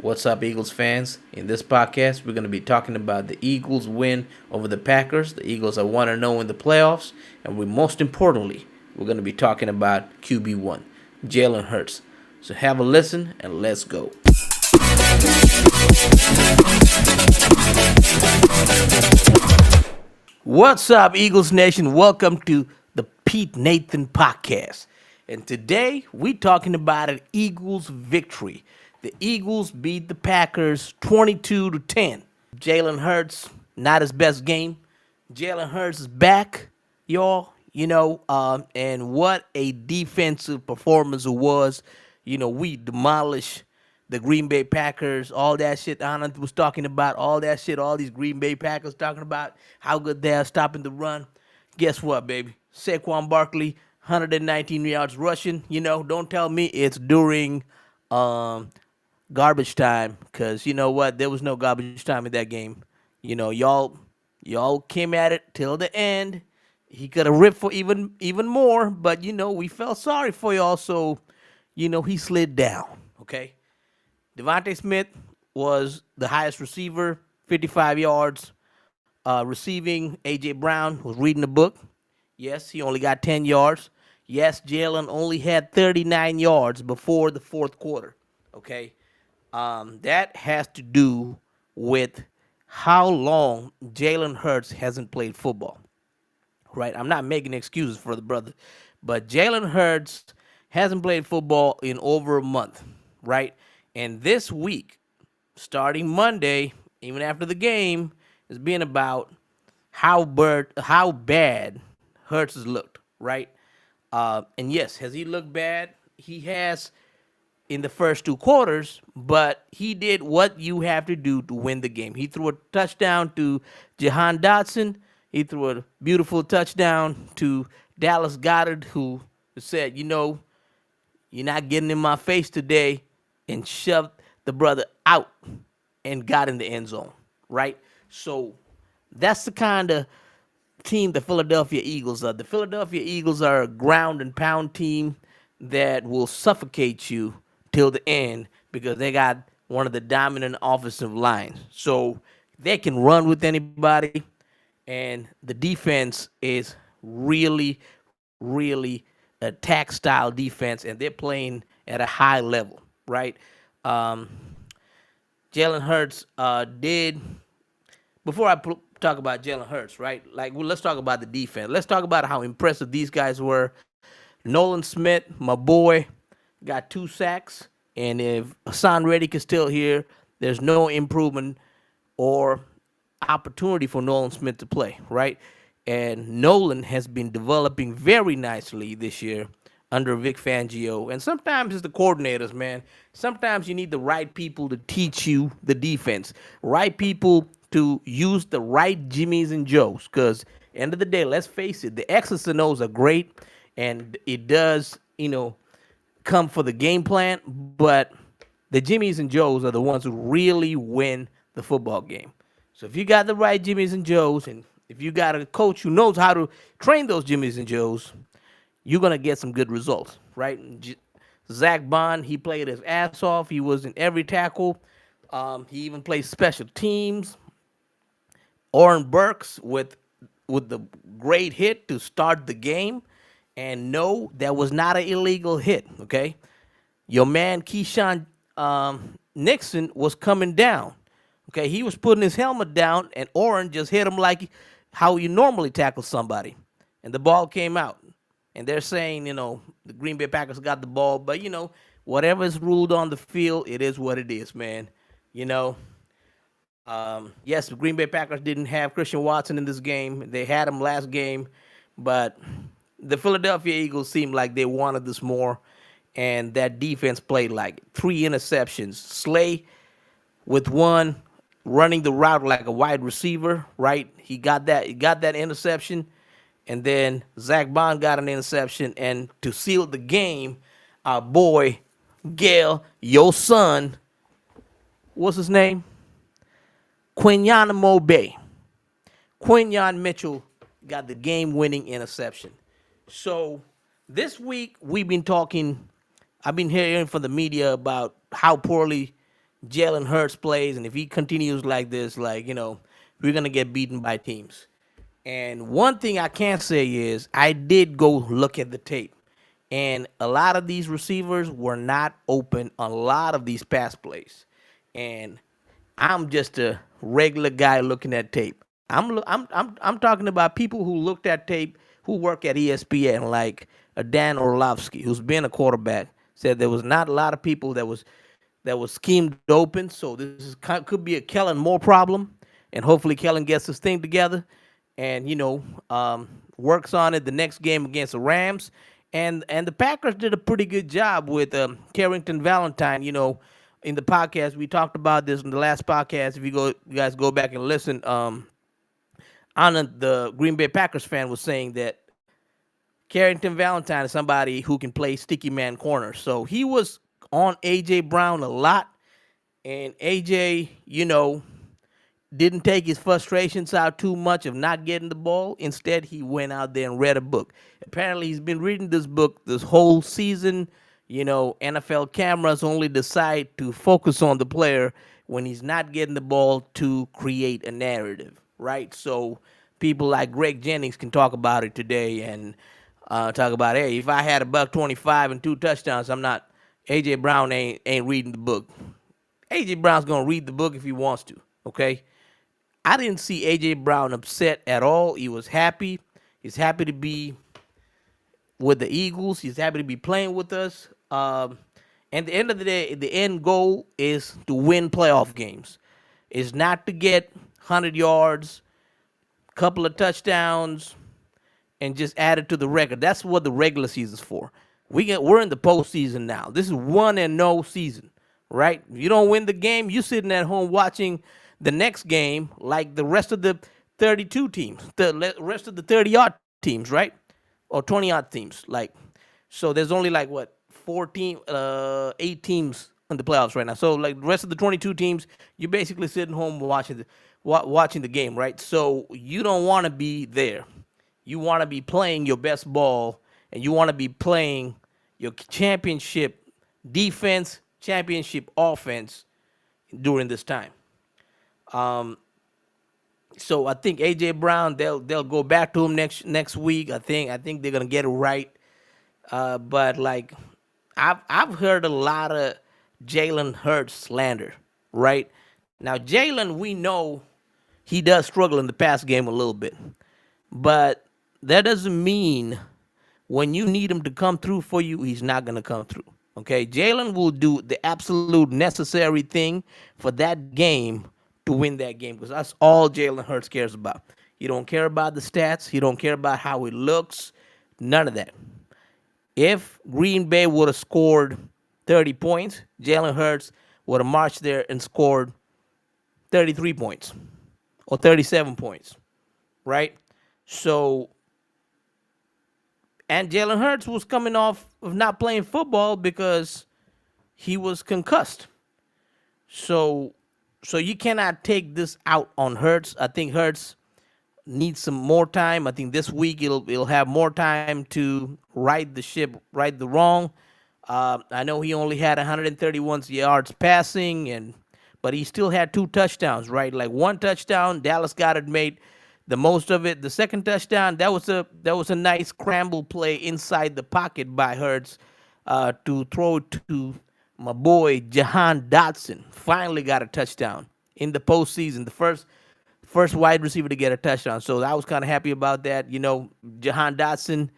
What's up, Eagles fans? In this podcast, we're going to be talking about the Eagles' win over the Packers. The Eagles are 1-0 in the playoffs, and most importantly, we're going to be talking about QB1, Jalen Hurts. So have a listen and let's go. What's up, Eagles Nation? Welcome to the Pete Nathan Podcast. And today we talking about an Eagles victory. The Eagles beat the Packers 22-10. Jalen Hurts, not his best game. Jalen Hurts is back, y'all. And what a defensive performance it was. We demolished the Green Bay Packers, all that shit Anand was talking about, all that shit, all these Green Bay Packers talking about how good they are stopping the run. Guess what, baby? Saquon Barkley, 119 yards rushing. Don't tell me it's during garbage time, because you know what? There was no garbage time in that game. Y'all came at it till the end. He could have ripped for even more, but we felt sorry for y'all, so he slid down. Okay. Devontae Smith was the highest receiver, 55 yards. Receiving, A.J. Brown was reading the book. Yes, he only got 10 yards. Yes, Jalen only had 39 yards before the fourth quarter. Okay. That has to do with how long Jalen Hurts hasn't played football. Right? I'm not making excuses for the brother, but Jalen Hurts hasn't played football in over a month. Right? And this week, starting Monday, even after the game, is being about how bad Hurts has looked, right? And yes, has he looked bad? He has in the first two quarters, but he did what you have to do to win the game. He threw a touchdown to Jahan Dotson. He threw a beautiful touchdown to Dallas Goedert, who said, you're not getting in my face today, and shoved the brother out and got in the end zone, right? So that's the kind of team the Philadelphia Eagles are. The Philadelphia Eagles are a ground and pound team that will suffocate you till the end because they got one of the dominant offensive lines. So they can run with anybody, and the defense is really attack style defense, and they're playing at a high level, right? Um, Jalen Hurts did. Before I talk about Jalen Hurts, right? Let's talk about the defense. Let's talk about how impressive these guys were. Nolan Smith, my boy, got 2 sacks, and if Hassan Reddick is still here, there's no improvement or opportunity for Nolan Smith to play, right? And Nolan has been developing very nicely this year under Vic Fangio. And sometimes it's the coordinators, man. Sometimes you need the right people to teach you the defense, right people to use the right Jimmies and Joes. Because end of the day, let's face it, the X's and O's are great, and it does, come for the game plan, but the Jimmies and Joes are the ones who really win the football game. So if you got the right Jimmies and Joes, and if you got a coach who knows how to train those Jimmies and Joes, you're gonna get some good results, right? Zach Bond, he played his ass off. He was in every tackle. He even played special teams. Oren Burks with the great hit to start the game, and no, that was not an illegal hit. Okay, your man Keyshawn Nixon was coming down. Okay, he was putting his helmet down, and Oren just hit him like how you normally tackle somebody, and the ball came out. And they're saying, the Green Bay Packers got the ball, but whatever is ruled on the field, it is what it is, man. You know, yes, the Green Bay Packers didn't have Christian Watson in this game. They had him last game, but the Philadelphia Eagles seemed like they wanted this more, and that defense played like 3 interceptions. Slay with one, running the route like a wide receiver, right? He got that interception, and then Zach Bond got an interception, and to seal the game, our boy Gail, your son, what's his name? Quinyon Mobe. Quinyon Mitchell got the game-winning interception. So this week I've been hearing from the media about how poorly Jalen Hurts plays, and if he continues like this, like we're gonna get beaten by teams. And one thing I can say is I did go look at the tape, and a lot of these receivers were not open on a lot of these pass plays. And I'm just a regular guy looking at tape. I'm talking about people who looked at tape who work at ESPN, like Dan Orlovsky, who's been a quarterback, said there was not a lot of people that was schemed open. So this could be a Kellen Moore problem, and hopefully Kellen gets his thing together, and works on it the next game against the Rams. And the Packers did a pretty good job with Carrington Valentine. In the podcast we talked about this in the last podcast. If you guys go back and listen, Anna, the Green Bay Packers fan, was saying that Carrington Valentine is somebody who can play sticky man corner. So he was on AJ Brown a lot, and AJ, didn't take his frustrations out too much of not getting the ball. Instead, he went out there and read a book. Apparently, he's been reading this book this whole season. NFL cameras only decide to focus on the player when he's not getting the ball to create a narrative, right? So people like Greg Jennings can talk about it today and talk about, hey, if I had a buck 25 and 2 touchdowns, I'm not. AJ Brown ain't reading the book. AJ Brown's gonna read the book if he wants to. Okay, I didn't see AJ Brown upset at all. He was happy. He's happy to be with the Eagles. He's happy to be playing with us. And at the end of the day, the end goal is to win playoff games. It's not to get 100 yards, couple of touchdowns, and just add it to the record. That's what the regular season's for. We're in the postseason now. This is one and no season, right? If you don't win the game, you're sitting at home watching the next game like the rest of the 32 teams, the rest of the 30-odd teams, right? Or 20-odd teams. So there's only like what 8 teams in the playoffs right now. So like the rest of the 22 teams, you're basically sitting home watching the game, right? So you don't want to be there. You want to be playing your best ball, and you want to be playing your championship defense, championship offense during this time. Um, so I think AJ Brown, they'll go back to him next week. I think they're gonna get it right. But like I've heard a lot of Jalen Hurts slander, right? Now Jalen, we know he does struggle in the pass game a little bit, but that doesn't mean when you need him to come through for you, he's not going to come through. Okay, Jalen will do the absolute necessary thing for that game to win that game, because that's all Jalen Hurts cares about. He don't care about the stats. He don't care about how it looks. None of that. If Green Bay would have scored 30 points, Jalen Hurts would have marched there and scored 33 points or 37 points, right? So, and Jalen Hurts was coming off of not playing football because he was concussed. So, so you cannot take this out on Hurts. I think Hurts needs some more time. I think this week it'll have more time to right the ship, right the wrong. I know he only had 131 yards passing, but he still had 2 touchdowns, right? Like one touchdown, Dallas got it made the most of it. The second touchdown, that was a nice scramble play inside the pocket by Hurts to throw it to my boy Jahan Dotson. Finally got a touchdown in the postseason. The first wide receiver to get a touchdown. So I was kind of happy about that. Jahan Dotson,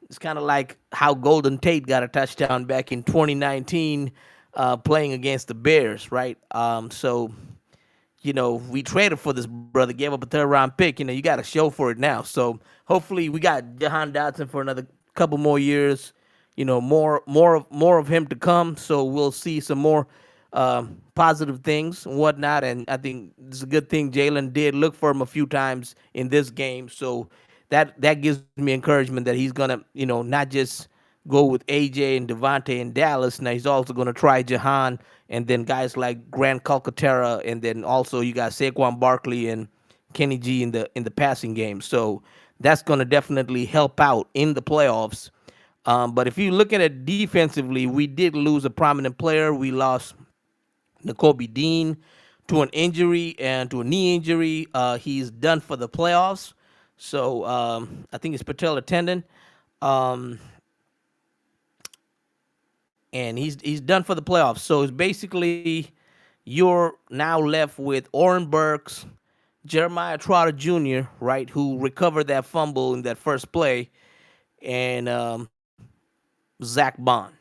it's kind of like how Golden Tate got a touchdown back in 2019 playing against the Bears, right? So we traded for this brother, gave up a third round pick. You got to show for it now. So hopefully we got Jahan Dotson for another couple more years. More of him to come. So we'll see some more positive things and whatnot. And I think it's a good thing Jalen did look for him a few times in this game. So that gives me encouragement that he's gonna not just go with AJ and Devontae in Dallas. Now he's also gonna try Jahan and then guys like Grant Calcaterra, and then also you got Saquon Barkley and Kenny G in the passing game. So that's gonna definitely help out in the playoffs. But if you look at it defensively, we did lose a prominent player. We lost N'Kobe Dean to an injury and to a knee injury. He's done for the playoffs. So I think it's patella tendon. Um, and he's done for the playoffs. So it's basically you're now left with Oren Burks, Jeremiah Trotter Jr., right, who recovered that fumble in that first play, and Zach Bond.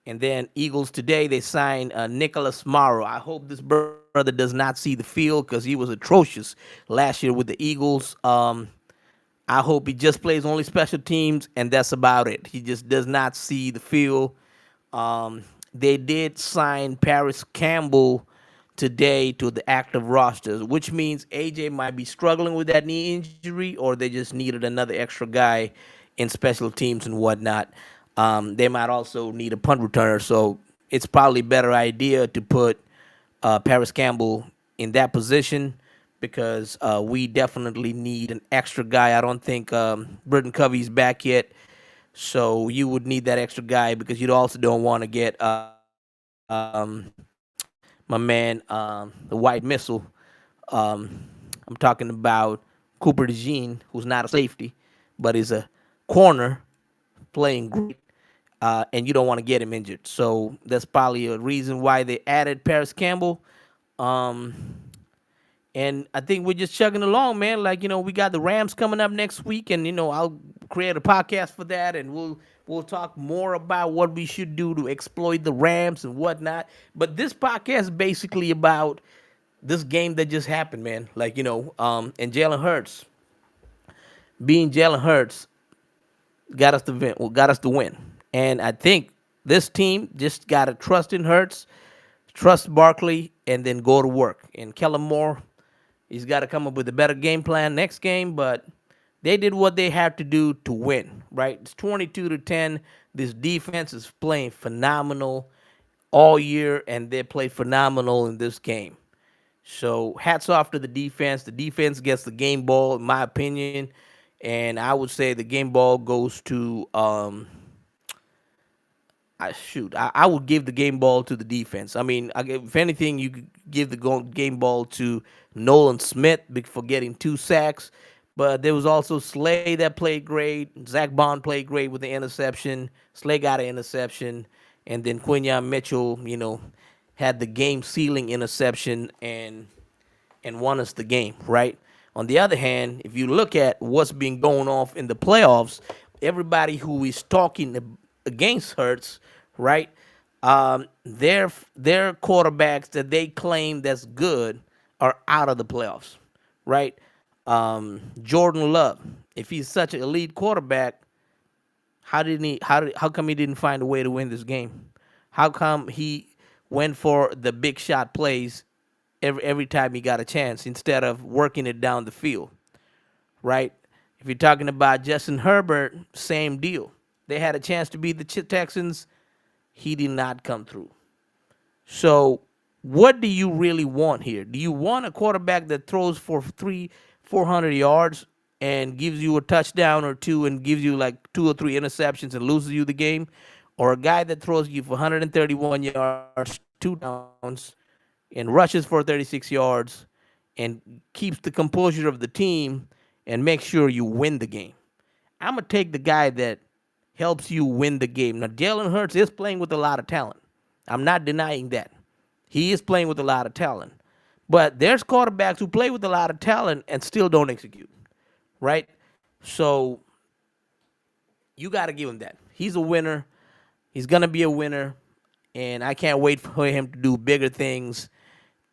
And then Eagles today, they signed Nicholas Morrow. I hope this brother does not see the field because he was atrocious last year with the Eagles. I hope he just plays only special teams, and that's about it. He just does not see the field. They did sign Paris Campbell today to the active rosters, which means AJ might be struggling with that knee injury, or they just needed another extra guy in special teams and whatnot. They might also need a punt returner, so it's probably a better idea to put Paris Campbell in that position because we definitely need an extra guy. I don't think Britton Covey's back yet, so you would need that extra guy because you also don't want to get my man, the White Missile. I'm talking about Cooper DeJean, who's not a safety, but is a corner playing great, and you don't want to get him injured. So that's probably a reason why they added Paris Campbell. Um, and I think we're just chugging along, man. Like, we got the Rams coming up next week, and I'll create a podcast for that, and we'll talk more about what we should do to exploit the Rams and whatnot. But this podcast is basically about this game that just happened, man. Like, and Jalen Hurts being Jalen Hurts got us to win. And I think this team just got to trust in Hurts, trust Barkley, and then go to work. And Kellen Moore, he's got to come up with a better game plan next game, but they did what they had to do to win, right? It's 22-10. This defense is playing phenomenal all year, and they played phenomenal in this game. So hats off to the defense. The defense gets the game ball, in my opinion, and I would say the game ball goes to I would give the game ball to the defense. I mean, if anything, you could give the game ball to Nolan Smith for getting 2 sacks. But there was also Slay that played great. Zach Bond played great with the interception. Slay got an interception. And then Quinyon Mitchell, had the game sealing interception and won us the game, right? On the other hand, if you look at what's been going off in the playoffs, everybody who is talking against Hurts, right? Their quarterbacks that they claim that's good are out of the playoffs, right? Jordan Love, if he's such an elite quarterback, how come he didn't find a way to win this game? How come he went for the big shot plays every time he got a chance instead of working it down the field, right? If you're talking about Justin Herbert, same deal. They had a chance to beat the Texans. He did not come through. So, what do you really want here? Do you want a quarterback that throws for 400 yards and gives you a touchdown or two and gives you like 2 or 3 interceptions and loses you the game? Or a guy that throws you for 131 yards, 2 downs, and rushes for 36 yards and keeps the composure of the team and makes sure you win the game? I'm going to take the guy that helps you win the game. Now, Jalen Hurts is playing with a lot of talent. I'm not denying that. He is playing with a lot of talent. But there's quarterbacks who play with a lot of talent and still don't execute, right? So you got to give him that. He's a winner. He's going to be a winner. And I can't wait for him to do bigger things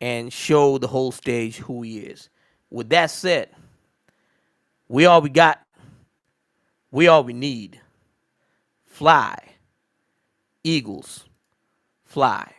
and show the whole stage who he is. With that said, we all we got, we all we need. Fly, Eagles, fly.